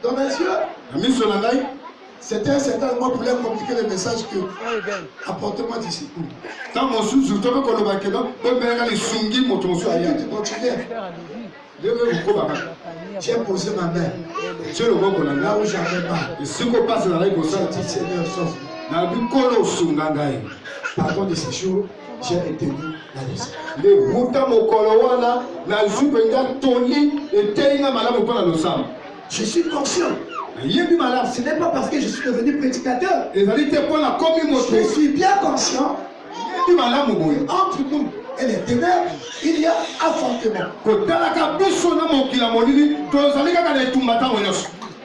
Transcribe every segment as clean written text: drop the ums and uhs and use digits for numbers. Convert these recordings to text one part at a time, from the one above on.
Dans mes yeux, c'était un certain moment pour leur communiquer le message que apportez-moi d'ici. J'ai posé ma main là où j'avais mal. J'ai dit Seigneur, sauve-moi. Pardon de ces jours, j'ai retenu la leçon. Je suis conscient. Ce n'est pas parce que je suis devenu prédicateur. Je suis bien conscient. Entre nous et les ténèbres, il y a affrontement.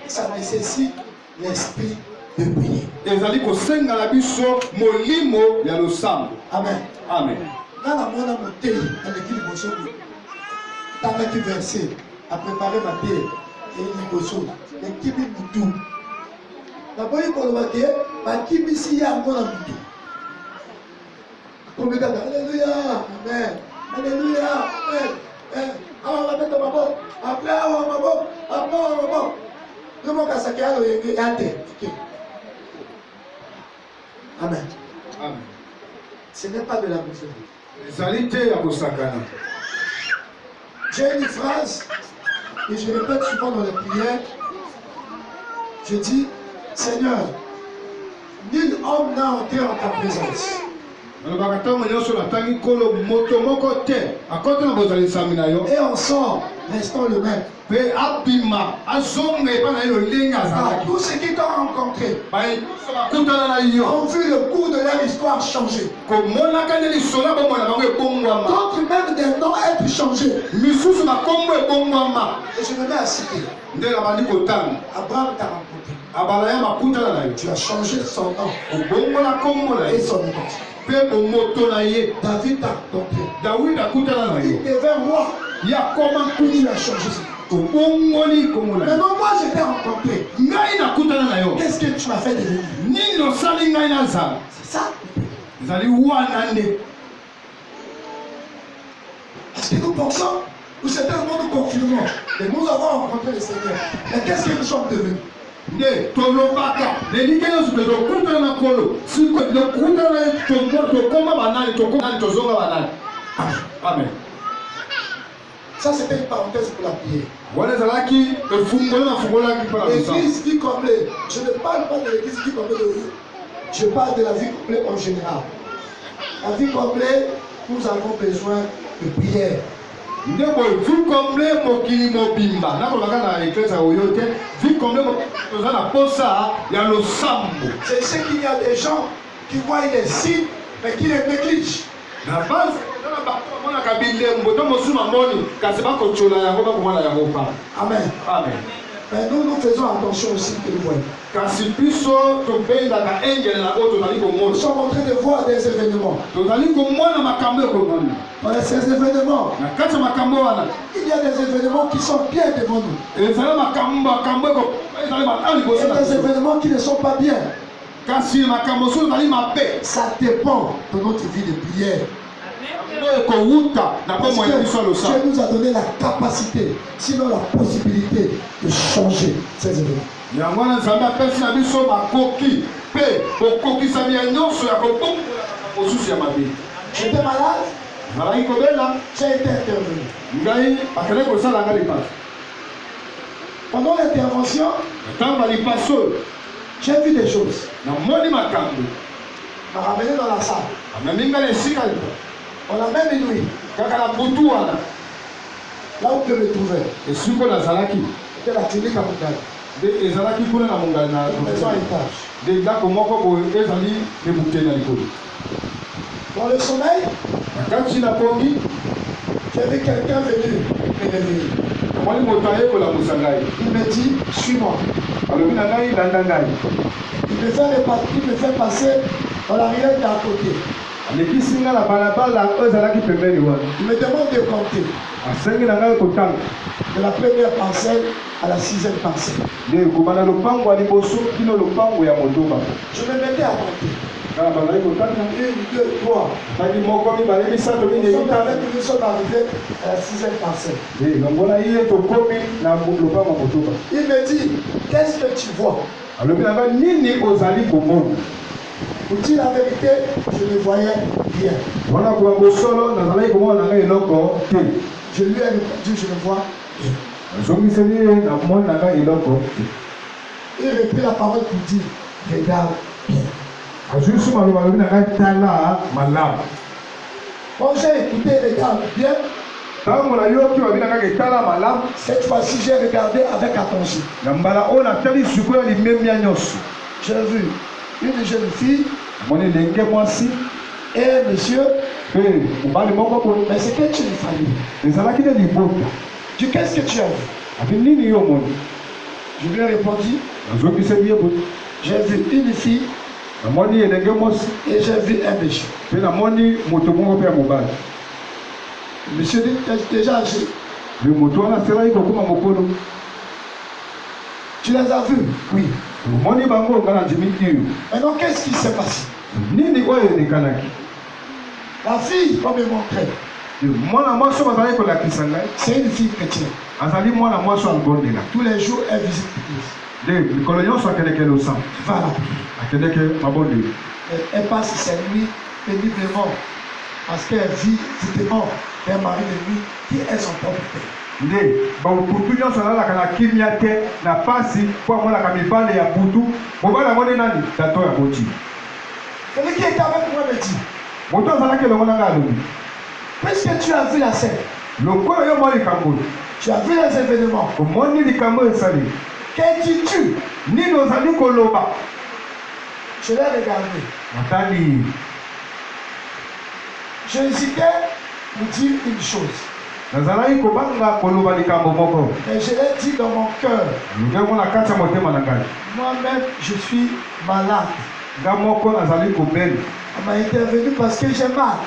Ça nécessite l'esprit de prier. Amen. Amen. Dans la moindre montée, dans l'équipe de Bosso, dans l'équipe versée, à préparer ma terre et une Bosso, l'équipe de Boutou. D'abord, il faut le dire, l'équipe ici, il y a encore un Boutou. Alléluia, Amen. Alléluia, Amen. On va mettre ma botte. Après, on va ma botte. Après, on va ma botte. Le mot Kassakia, il y a un thé. Amen. Amen. Ce n'est pas de la mesure. J'ai une phrase et je répète souvent dans les prières. Je dis, Seigneur, nul homme n'a entré en ta présence. Et on sort, restant le même. Tous ceux qui t'ont rencontré ont vu le cours de leur histoire changer. D'autres même des noms être changés. Et je me mets à citer. Abraham t'a rencontré. Tu as changé son nom et son identité. David t'a rencontré. Il devait roi. Il a changé ça. Maintenant, moi je t'ai rencontré. Qu'est-ce que tu m'as fait devenir? C'est ça. Parce que nous pensons, nous c'était un monde de confinement. Et nous avons rencontré le Seigneur. Mais qu'est-ce que nous sommes devenus? Amen. Ça c'était une parenthèse pour la prière. L'église vie complète. Je ne parle pas de l'église vie complète. Je parle de la vie complète en général. La vie complète, nous avons besoin de prière. C'est ce qu'il y a des gens qui voient les signes mais qui les négligent. Amen. Amen. Mais nous faisons attention aussi que nous voyons. Nous sommes en train de voir des événements. Dans ces événements, il y a des événements qui sont bien devant nous. Et des événements qui ne sont pas bien. Ça dépend de notre vie de prière. Parce que Dieu nous a donné la capacité, sinon la possibilité de changer ces événements. J'étais malade, j'ai été intervenu. Pendant l'intervention, j'ai vu des choses. M'a ramené dans la salle. On a même une nuit. Là où je me trouvais. C'était la clinique à Moungali. Maison à étage. Dans le sommeil, j'ai vu quelqu'un venir me réveiller. Il me dit, suis-moi. Il me fait passer dans la rivière d'à côté. Il me demande de compter. De la première parcelle à la 6e parcelle. Je me mettais à compter. Une, deux, trois. Nous sommes arrivés à la 6e parcelle. Il me dit, qu'est-ce que tu vois? Pour dire la vérité, je ne voyais rien. Je lui ai répondu, je ne vois rien. Il reprit la parole pour dire, regarde bien. Quand j'ai écouté, regarde bien, cette fois-ci j'ai regardé avec attention. J'ai vu une jeune fille et un monsieur. Mais c'est que tu lui fallait. Qu'est-ce que tu as vu? Je lui ai répondu, j'ai vu une fille et j'ai vu un monsieur. Monsieur est déjà âgé. Tu les as vus? Oui. Maintenant, qu'est-ce qui s'est passé? La fille, comme il montrait, c'est une fille chrétienne. Tous les jours, elle visite l'église. Voilà. Elle passe ses nuits péniblement parce qu'elle vit justement d'un mari de nuit qui est son propre père. Celui qui est avec moi me dit, puisque tu as vu la scène, tu as vu les événements, que dis-tu? Je l'ai regardé. Je hésitais pour dire une chose. Mais je l'ai dit dans mon cœur. Moi-même, je suis malade. On m'a intervenu parce que j'ai mal.